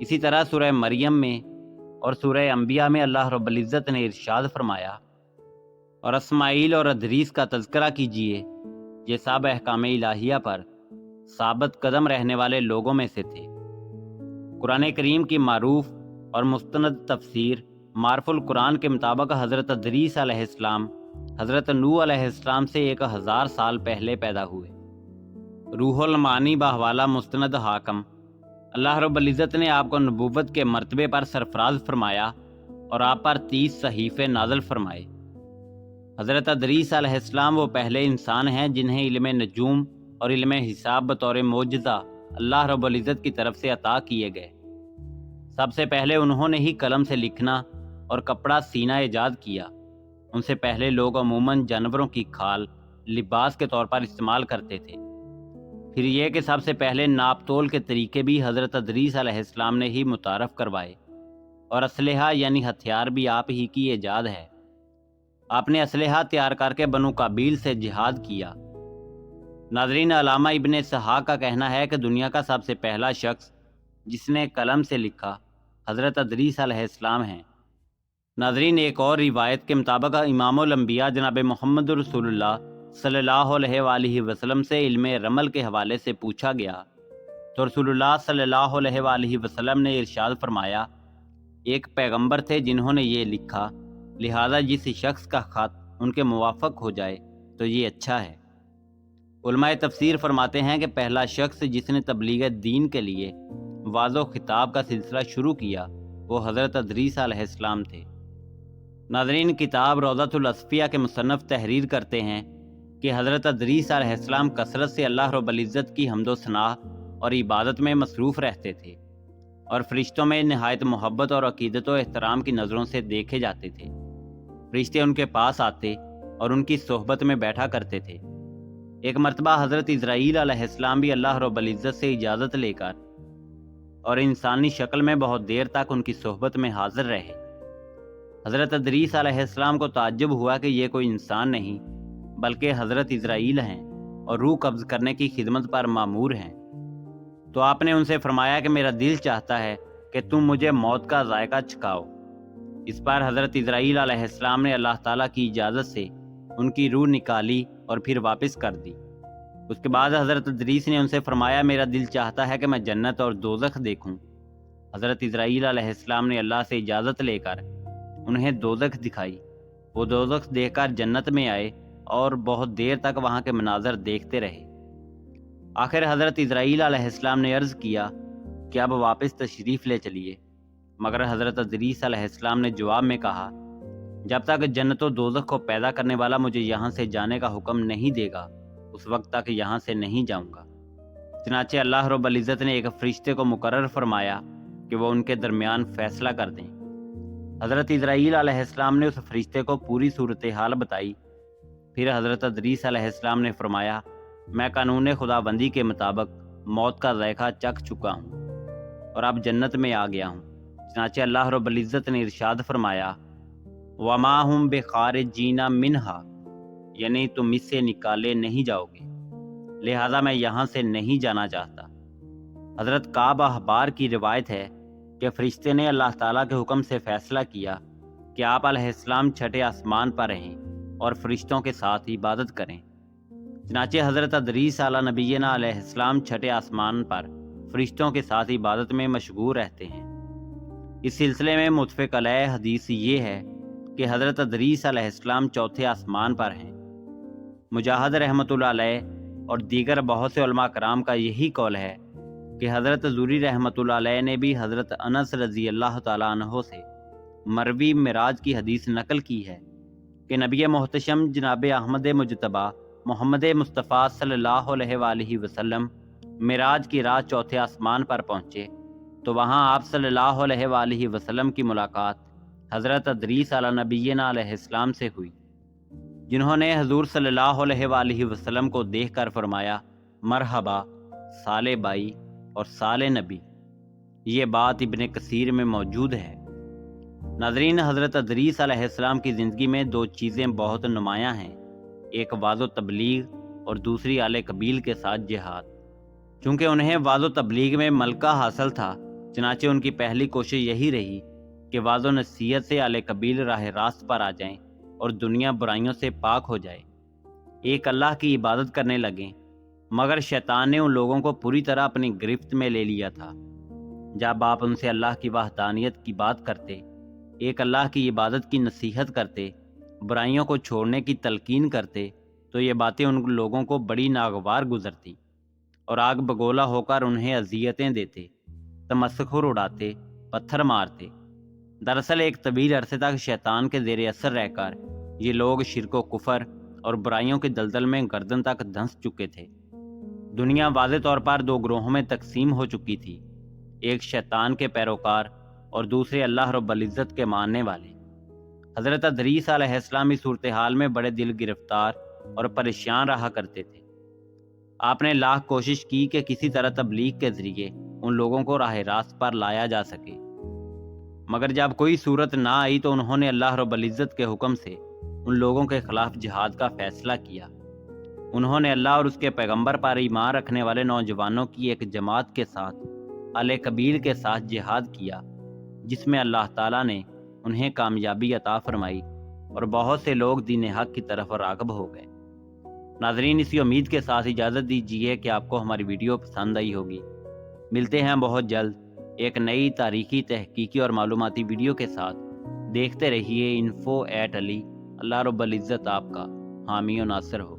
اسی طرح سورہ مریم میں اور سورہ انبیاء میں اللہ رب العزت نے ارشاد فرمایا، اور اسماعیل اور ادریس کا تذکرہ کیجیے، یہ سب احکام الہیہ پر ثابت قدم رہنے والے لوگوں میں سے تھے۔ قرآن کریم کی معروف اور مستند تفسیر معرف القرآن کے مطابق حضرت ادریس علیہ السلام حضرت نوح علیہ السلام سے 1000 سال پہلے پیدا ہوئے۔ روح المعانی بحوالہ مستند حاکم، اللہ رب العزت نے آپ کو نبوت کے مرتبے پر سرفراز فرمایا اور آپ پر 30 صحیفے نازل فرمائے۔ حضرت ادریس علیہ السلام وہ پہلے انسان ہیں جنہیں علم نجوم اور علم حساب بطور معجزہ اللہ رب العزت کی طرف سے عطا کیے گئے۔ سب سے پہلے انہوں نے ہی قلم سے لکھنا اور کپڑا سینا ایجاد کیا۔ ان سے پہلے لوگ عموماً جانوروں کی کھال لباس کے طور پر استعمال کرتے تھے۔ پھر یہ کہ سب سے پہلے ناپ تول کے طریقے بھی حضرت ادریس علیہ السلام نے ہی متعارف کروائے، اور اسلحہ یعنی ہتھیار بھی آپ ہی کی ایجاد ہے۔ آپ نے اسلحہ تیار کر کے بنو قابیل سے جہاد کیا۔ ناظرین، علامہ ابن اسحاق کا کہنا ہے کہ دنیا کا سب سے پہلا شخص جس نے قلم سے لکھا حضرت ادریس علیہ السلام ہیں۔ ناظرین، ایک اور روایت کے مطابق امام الانبیاء جناب محمد رسول اللہ صلی اللہ علیہ وآلہ وسلم سے علم رمل کے حوالے سے پوچھا گیا تو رسول اللہ صلی اللہ علیہ وآلہ وسلم نے ارشاد فرمایا، ایک پیغمبر تھے جنہوں نے یہ لکھا، لہذا جس شخص کا خط ان کے موافق ہو جائے تو یہ اچھا ہے۔ علماء تفسیر فرماتے ہیں کہ پہلا شخص جس نے تبلیغ دین کے لیے وعظ و خطاب کا سلسلہ شروع کیا وہ حضرت ادریس علیہ السلام تھے۔ ناظرین، کتاب روضۃ الاصفیاء کے مصنف تحریر کرتے ہیں کہ حضرت ادریس علیہ السلام کثرت سے اللہ رب العزت کی حمد و ثناء اور عبادت میں مصروف رہتے تھے، اور فرشتوں میں نہایت محبت اور عقیدت و احترام کی نظروں سے دیکھے جاتے تھے۔ فرشتے ان کے پاس آتے اور ان کی صحبت میں بیٹھا کرتے تھے۔ ایک مرتبہ حضرت اسرائیل علیہ السلام بھی اللہ رب العزت سے اجازت لے کر اور انسانی شکل میں بہت دیر تک ان کی صحبت میں حاضر رہے۔ حضرت ادریس علیہ السلام کو تعجب ہوا کہ یہ کوئی انسان نہیں بلکہ حضرت اسرائیل ہیں اور روح قبض کرنے کی خدمت پر مامور ہیں۔ تو آپ نے ان سے فرمایا کہ میرا دل چاہتا ہے کہ تم مجھے موت کا ذائقہ چکھاؤ۔ اس پر حضرت اسرائیل علیہ السلام نے اللہ تعالیٰ کی اجازت سے ان کی روح نکالی اور پھر واپس کر دی۔ اس کے بعد حضرت ادریس نے ان سے فرمایا، میرا دل چاہتا ہے کہ میں جنت اور دوزخ دیکھوں۔ حضرت اسرائیل علیہ السلام نے اللہ سے اجازت لے کر انہیں دوزخ دکھائی۔ وہ دوزخ دیکھ کر جنت میں آئے اور بہت دیر تک وہاں کے مناظر دیکھتے رہے۔ آخر حضرت اسرائیل علیہ السلام نے عرض کیا کہ اب واپس تشریف لے چلیے، مگر حضرت ادریس علیہ السلام نے جواب میں کہا، جب تک جنت و دوزخ کو پیدا کرنے والا مجھے یہاں سے جانے کا حکم نہیں دے گا اس وقت تک یہاں سے نہیں جاؤں گا۔ چنانچہ اللہ رب العزت نے ایک فرشتے کو مقرر فرمایا کہ وہ ان کے درمیان فیصلہ کر دیں۔ حضرت اسرائیل علیہ السلام نے اس فرشتے کو پوری صورتحال بتائی۔ پھر حضرت ادریس علیہ السلام نے فرمایا، میں قانون خداوندی کے مطابق موت کا ذائقہ چکھ چکا ہوں اور اب جنت میں آ گیا ہوں۔ چنانچہ اللہ رب العزت نے ارشاد فرمایا، وَمَا هُمْ بِخَارِجِينَ مِنْهَا، یعنی تم اس سے نکالے نہیں جاؤ گے، لہذا میں یہاں سے نہیں جانا چاہتا۔ حضرت کعب احبار کی روایت ہے کہ فرشتے نے اللہ تعالیٰ کے حکم سے فیصلہ کیا کہ آپ علیہ السلام چھٹے آسمان پر رہیں اور فرشتوں کے ساتھ عبادت کریں۔ چنانچہ حضرت ادریس علیہ نبینا علیہ السلام چھٹے آسمان پر فرشتوں کے ساتھ عبادت میں مشغول رہتے ہیں۔ اس سلسلے میں متفق علیہ حدیث یہ ہے کہ حضرت ادریس علیہ السلام چوتھے آسمان پر ہیں۔ مجاہد رحمۃ اللہ علیہ اور دیگر بہت سے علماء کرام کا یہی قول ہے کہ حضرت زوری رحمۃ اللہ علیہ نے بھی حضرت انس رضی اللہ تعالیٰ عنہ سے مروی معراج کی حدیث نقل کی ہے کہ نبی محتشم جناب احمد مجتبی محمد مصطفیٰ صلی اللہ علیہ وآلہ وسلم معراج کی رات چوتھے آسمان پر پہنچے تو وہاں آپ صلی اللہ علیہ وآلہ وسلم کی ملاقات حضرت ادریس علیہ نبینا علیہ السلام سے ہوئی، جنہوں نے حضور صلی اللہ علیہ وآلہ وسلم کو دیکھ کر فرمایا، مرحبا سال بائی اور سال نبی۔ یہ بات ابن کثیر میں موجود ہے۔ ناظرین، حضرت ادریس علیہ السلام کی زندگی میں دو چیزیں بہت نمایاں ہیں، ایک وعظ و تبلیغ اور دوسری آل قبیل کے ساتھ جہاد۔ چونکہ انہیں وعظ و تبلیغ میں ملکہ حاصل تھا چنانچہ ان کی پہلی کوشش یہی رہی کہ واضح و نصیحت سے اہل قبیل راہ راست پر آ جائیں اور دنیا برائیوں سے پاک ہو جائے، ایک اللہ کی عبادت کرنے لگیں۔ مگر شیطان نے ان لوگوں کو پوری طرح اپنی گرفت میں لے لیا تھا۔ جب آپ ان سے اللہ کی وحدانیت کی بات کرتے، ایک اللہ کی عبادت کی نصیحت کرتے، برائیوں کو چھوڑنے کی تلقین کرتے، تو یہ باتیں ان لوگوں کو بڑی ناگوار گزرتی اور آگ بگولا ہو کر انہیں اذیتیں دیتے، تمسخر اڑاتے، پتھر مارتے۔ دراصل ایک طویل عرصے تک شیطان کے زیر اثر رہ کر یہ لوگ شرک و کفر اور برائیوں کے دلدل میں گردن تک دھنس چکے تھے۔ دنیا واضح طور پر دو گروہوں میں تقسیم ہو چکی تھی، ایک شیطان کے پیروکار اور دوسرے اللہ رب العزت کے ماننے والے۔ حضرت ادریس علیہ السلام اس صورتحال میں بڑے دل گرفتار اور پریشان رہا کرتے تھے۔ آپ نے لاکھ کوشش کی کہ کسی طرح تبلیغ کے ذریعے ان لوگوں کو راہ راست پر لایا جا سکے، مگر جب کوئی صورت نہ آئی تو انہوں نے اللہ رب العزت کے حکم سے ان لوگوں کے خلاف جہاد کا فیصلہ کیا۔ انہوں نے اللہ اور اس کے پیغمبر پر ایمان رکھنے والے نوجوانوں کی ایک جماعت کے ساتھ اہل قبیل کے ساتھ جہاد کیا، جس میں اللہ تعالیٰ نے انہیں کامیابی عطا فرمائی اور بہت سے لوگ دین حق کی طرف راغب ہو گئے۔ ناظرین، اسی امید کے ساتھ اجازت دیجیے کہ آپ کو ہماری ویڈیو پسند آئی ہوگی۔ ملتے ہیں بہت جلد ایک نئی تاریخی، تحقیقی اور معلوماتی ویڈیو کے ساتھ۔ دیکھتے رہیے info@ali۔ اللہ رب العزت آپ کا حامی و ناصر ہو۔